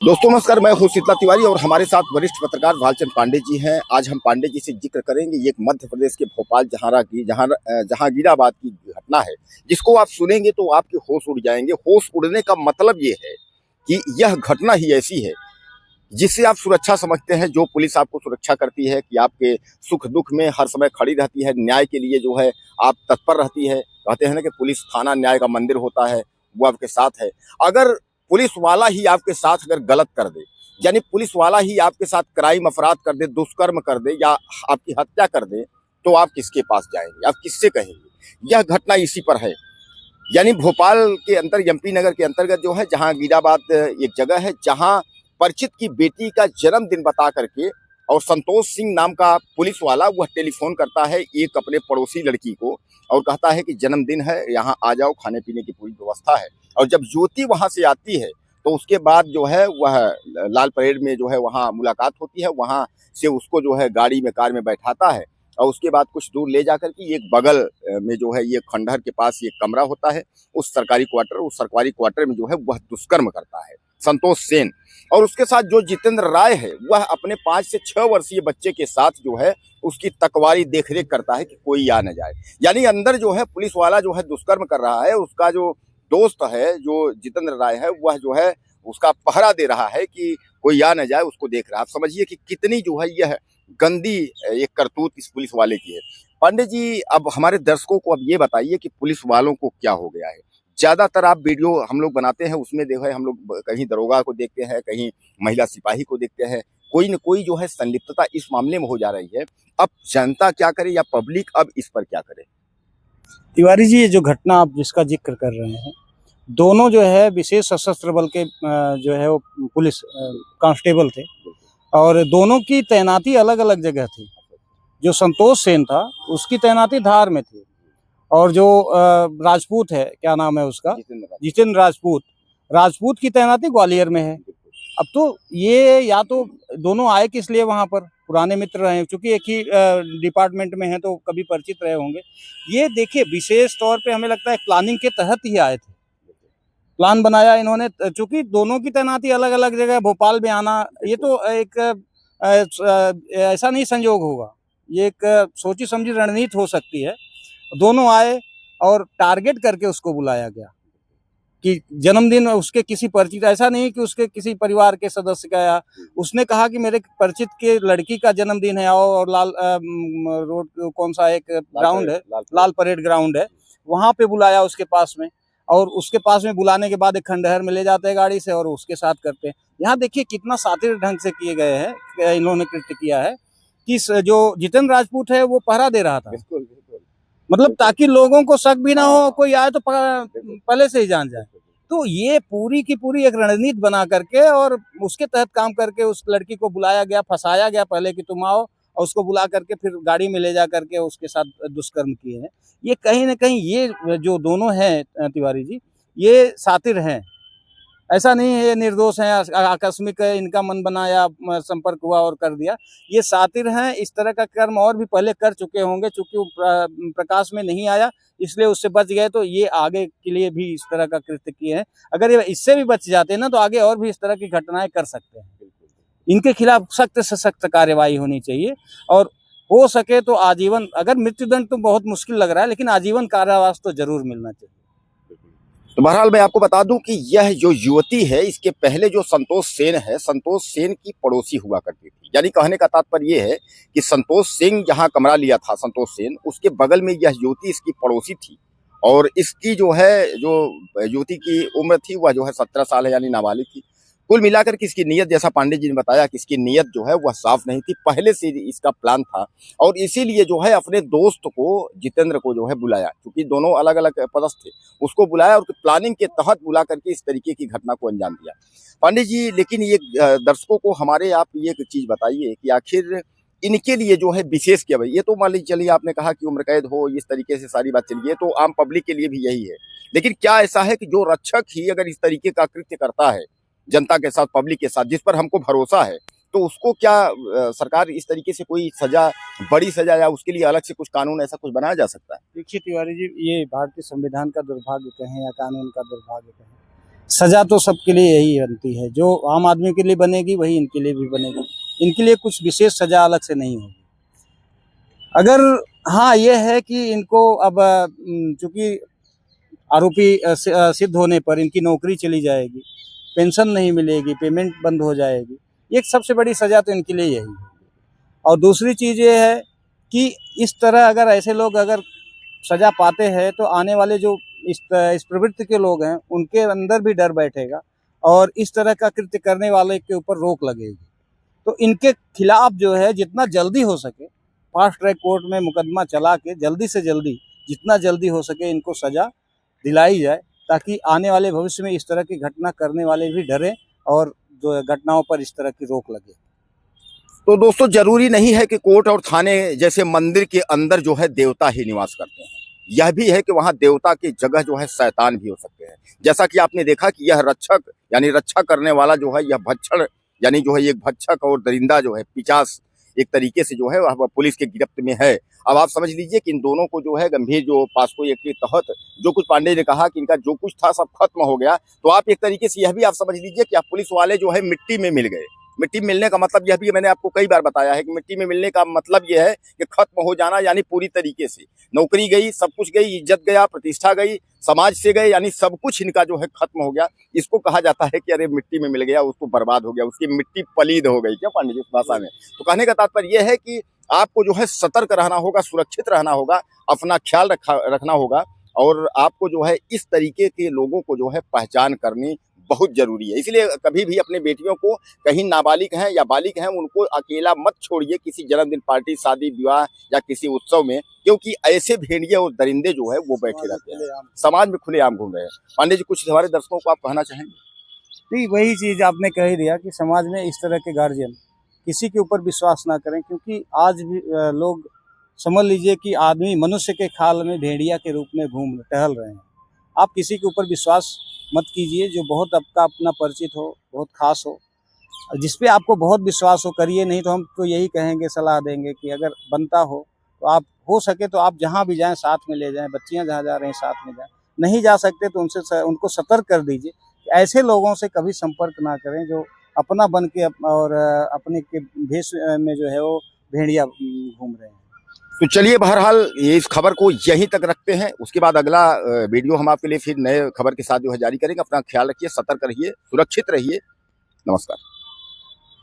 दोस्तों नमस्कार, मैं हूं शीतला तिवारी और हमारे साथ वरिष्ठ पत्रकार भालचंद पांडे जी हैं। आज हम पांडे जी से जिक्र करेंगे ये एक मध्य प्रदेश के भोपाल जहांगीराबाद की घटना है, जिसको आप सुनेंगे तो आपके होश उड़ जाएंगे। होश उड़ने का मतलब ये है कि यह घटना ही ऐसी है जिससे आप सुरक्षा समझते हैं। जो पुलिस आपको सुरक्षा करती है कि आपके सुख दुख में हर समय खड़ी रहती है, न्याय के लिए जो है आप तत्पर रहती है। कहते हैं ना कि पुलिस थाना न्याय का मंदिर होता है, वो आपके साथ है। अगर पुलिस वाला ही आपके साथ अगर गलत कर दे, यानी पुलिस वाला ही आपके साथ क्राइम अपराध कर दे, दुष्कर्म कर दे या आपकी हत्या कर दे, तो आप किसके पास जाएंगे, आप किससे कहेंगे? यह घटना इसी पर है। यानी भोपाल के अंतर एमपी नगर के अंतर्गत जो है जहांगीराबाद एक जगह है, जहां परिचित की बेटी का जन्मदिन बता करके और संतोष सिंह नाम का पुलिस वाला वह टेलीफोन करता है एक अपने पड़ोसी लड़की को और कहता है कि जन्मदिन है, यहाँ आ जाओ, खाने पीने की पूरी व्यवस्था है। और जब ज्योति वहां से आती है तो उसके बाद जो है वह लाल परेड में जो है वहाँ मुलाकात होती है। वहां से उसको जो है गाड़ी में कार में बैठाता है और उसके बाद कुछ दूर ले जाकर के एक बगल में जो है ये खंडहर के पास ये कमरा होता है, उस सरकारी क्वार्टर में जो है वह दुष्कर्म करता है संतोष सेन। और उसके साथ जो जितेंद्र राय है वह अपने 5 से 6 वर्षीय बच्चे के साथ जो है उसकी तकवारी देखरेख करता है कि कोई आ न जाए। यानी अंदर जो है पुलिस वाला जो है दुष्कर्म कर रहा है, उसका जो दोस्त है जो जितेंद्र राय है वह जो है उसका पहरा दे रहा है कि कोई आ न जाए, उसको देख रहा है। आप समझिए कि कितनी जो है यह गंदी एक करतूत इस पुलिस वाले की है। पांडे जी, अब हमारे दर्शकों को अब ये बताइए कि पुलिस वालों को क्या हो गया है। ज्यादातर आप वीडियो हम लोग बनाते हैं, उसमें देखो हम लोग कहीं दरोगा को देखते हैं, कहीं महिला सिपाही को देखते हैं, कोई न कोई जो है संलिप्तता इस मामले में हो जा रही है। अब जनता क्या करे या पब्लिक अब इस पर क्या करे? तिवारी जी, ये जो घटना आप जिसका जिक्र कर रहे हैं, दोनों जो है विशेष सशस्त्र बल के जो है वो पुलिस कांस्टेबल थे और दोनों की तैनाती अलग अलग जगह थी। जो संतोष सेन था उसकी तैनाती धार में थी और जो राजपूत है, क्या नाम है उसका, जितेंद्र राजपूत, राजपूत की तैनाती ग्वालियर में है। अब तो ये या तो दोनों आए किस लिए वहां पर, पुराने मित्र रहे, क्योंकि एक ही डिपार्टमेंट में हैं तो कभी परिचित रहे होंगे। ये देखिए, विशेष तौर पे हमें लगता है प्लानिंग के तहत ही आए थे। प्लान बनाया इन्होंने, चूंकि दोनों की तैनाती अलग अलग जगह, भोपाल में आना, ये तो एक ऐसा नहीं संयोग होगा, ये एक सोची समझी रणनीति हो सकती है। दोनों आए और टारगेट करके उसको बुलाया गया कि जन्मदिन उसके किसी परिचित, ऐसा नहीं कि उसके किसी परिवार के सदस्य का आया, उसने कहा कि मेरे परिचित के लड़की का जन्मदिन है आओ, और लाल रोड कौन सा एक ग्राउंड है, लाल परेड ग्राउंड है, वहां पे बुलाया उसके पास में। और उसके पास में बुलाने के बाद एक खंडहर में ले जाते हैं गाड़ी से और उसके साथ करते हैं। यहाँ देखिए कितना शातिर ढंग से किए गए हैं, इन्होंने कृत्य किया है कि जो जितेंद्र राजपूत है वो पहरा दे रहा था, बिल्कुल बिल्कुल, मतलब ताकि लोगों को शक भी ना हो, कोई आए तो पहले से ही जान जाए। तो ये पूरी की पूरी एक रणनीति बना करके और उसके तहत काम करके उस लड़की को बुलाया गया, फंसाया गया पहले कि तुम आओ, और उसको बुला करके फिर गाड़ी में ले जा करके उसके साथ दुष्कर्म किए हैं। ये कहीं ना कहीं ये जो दोनों हैं तिवारी जी, ये शातिर हैं, ऐसा नहीं है ये निर्दोष हैं, आकस्मिक इनका मन बनाया, संपर्क हुआ और कर दिया। ये शातिर हैं, इस तरह का कर्म और भी पहले कर चुके होंगे, चूंकि वो प्रकाश में नहीं आया इसलिए उससे बच गए, तो ये आगे के लिए भी इस तरह का कृत्य किए हैं। अगर ये इससे भी बच जाते हैं ना तो आगे और भी इस तरह की घटनाएं कर सकते हैं। इनके खिलाफ सख्त से सख्त कार्रवाई होनी चाहिए और हो सके तो आजीवन, अगर मृत्युदंड तो बहुत मुश्किल लग रहा है, लेकिन आजीवन कारावास तो जरूर मिलना चाहिए। तो बहरहाल मैं आपको बता दूं कि यह जो युवती है, इसके पहले जो संतोष सेन है, संतोष सेन की पड़ोसी हुआ करती थी। यानी कहने का तात्पर्य यह है कि संतोष सिंह जहां कमरा लिया था संतोष सेन, उसके बगल में यह युवती इसकी पड़ोसी थी। और इसकी जो है जो युवती की उम्र थी वह जो है 17 साल है, यानी नाबालिग थी। कुल मिलाकर के इसकी नीयत, जैसा पांडे जी ने बताया कि इसकी नीयत जो है वह साफ नहीं थी, पहले से इसका प्लान था। और इसीलिए जो है अपने दोस्त को, जितेंद्र को जो है बुलाया, क्योंकि दोनों अलग अलग पदस्थ थे, उसको बुलाया और प्लानिंग के तहत बुला करके इस तरीके की घटना को अंजाम दिया। पांडे जी, लेकिन ये दर्शकों को हमारे आप ये एक चीज बताइए कि आखिर इनके लिए जो है विशेष क्या भाई? ये तो मान लीजिए, चलिए आपने कहा कि उम्र कैद हो, इस तरीके से सारी बात चलिए, तो आम पब्लिक के लिए भी यही है। लेकिन क्या ऐसा है कि जो रक्षक ही अगर इस तरीके का कृत्य करता है जनता के साथ, पब्लिक के साथ, जिस पर हमको भरोसा है, तो उसको क्या सरकार इस तरीके से कोई सजा, बड़ी सजा या उसके लिए अलग से कुछ कानून ऐसा कुछ बनाया जा सकता है? देखिए तिवारी जी, ये भारतीय संविधान का दुर्भाग्य कहें या कानून का दुर्भाग्य कहें, सजा तो सबके लिए यही बनती है, जो आम आदमी के लिए बनेगी वही इनके लिए भी बनेगी। इनके लिए कुछ विशेष सजा अलग से नहीं होगी। अगर हाँ, ये है कि इनको अब चूंकि आरोपी सिद्ध होने पर इनकी नौकरी चली जाएगी, पेंशन नहीं मिलेगी, पेमेंट बंद हो जाएगी। एक सबसे बड़ी सजा तो इनके लिए यही है। और दूसरी चीज़ ये है कि इस तरह अगर ऐसे लोग अगर सजा पाते हैं तो आने वाले जो इस प्रवृत्ति के लोग हैं उनके अंदर भी डर बैठेगा और इस तरह का कृत्य करने वाले के ऊपर रोक लगेगी। तो इनके खिलाफ जो है जितना जल्दी हो सके फास्ट ट्रैक कोर्ट में मुकदमा चला के जल्दी से जल्दी जितना जल्दी हो सके इनको सजा दिलाई जाए, ताकि आने वाले भविष्य में इस तरह की घटना करने वाले भी डरें और जो घटनाओं पर इस तरह की रोक लगे। तो दोस्तों, जरूरी नहीं है कि कोर्ट और थाने जैसे मंदिर के अंदर जो है देवता ही निवास करते हैं। यह भी है कि वहां देवता की जगह जो है शैतान भी हो सकते हैं। जैसा कि आपने देखा कि यह रक्षक यानी रक्षा करने वाला जो है, यह भक्षण यानी जो है एक भक्षक और दरिंदा जो है पिशाच एक तरीके से जो है वह पुलिस के गिरफ्त में है। अब आप समझ लीजिए कि इन दोनों को जो है गंभीर जो पास्को एक्ट के तहत जो कुछ पांडे ने कहा कि इनका जो कुछ था सब खत्म हो गया, तो आप एक तरीके से यह भी आप समझ लीजिए कि आप पुलिस वाले जो है मिट्टी में मिल गए। मिट्टी में मिलने का मतलब यह भी मैंने आपको कई बार बताया है कि मिट्टी में मिलने का मतलब यह है कि खत्म हो जाना, यानी पूरी तरीके से नौकरी गई, सब कुछ गई, इज्जत गया, प्रतिष्ठा गई, समाज से गए, यानी सब कुछ इनका जो है खत्म हो गया। इसको कहा जाता है कि अरे मिट्टी में मिल गया, उसको बर्बाद हो गया, उसकी मिट्टी पलीद हो गई, क्या पांडे जी भाषा में। तो कहने का तात्पर्य यह है कि आपको जो है सतर्क रहना होगा, सुरक्षित रहना होगा, अपना ख्याल रखना होगा और आपको जो है इस तरीके के लोगों को जो है पहचान करनी बहुत जरूरी है। इसलिए कभी भी अपने बेटियों को कहीं नाबालिग हैं या बालिग हैं उनको अकेला मत छोड़िए किसी जन्मदिन पार्टी, शादी विवाह या किसी उत्सव में, क्योंकि ऐसे भेड़िए और दरिंदे जो है वो बैठे रहते हैं, समाज में खुलेआम घूम रहे हैं। पांडे जी, कुछ हमारे दर्शकों को आप कहना चाहेंगे? नहीं, वही चीज़ आपने कह ही दिया कि समाज में इस तरह के गार्जियन किसी के ऊपर विश्वास ना करें, क्योंकि आज भी लोग समझ लीजिए कि आदमी मनुष्य के खाल में भेड़िया के रूप में टहल रहे हैं। आप किसी के ऊपर विश्वास मत कीजिए जो बहुत आपका अपना परिचित हो, बहुत खास हो, जिस पे आपको बहुत विश्वास हो करिए। नहीं तो हम तो यही कहेंगे, सलाह देंगे कि अगर बनता हो तो आप हो सके तो आप जहाँ भी जाएं साथ में ले जाएं, बच्चियां जहाँ जा रही हैं साथ में जाएं, नहीं जा सकते तो उनको सतर्क कर दीजिए कि ऐसे लोगों से कभी संपर्क ना करें जो अपना बन के और अपने के भेष में जो है वो भेड़िया घूम रहे हैं। तो चलिए, बहरहाल ये इस खबर को यहीं तक रखते हैं। उसके बाद अगला वीडियो हम आपके लिए फिर नए खबर के साथ जो है जारी करेंगे। अपना ख्याल रखिए, सतर्क रहिए, सुरक्षित रहिए। नमस्कार।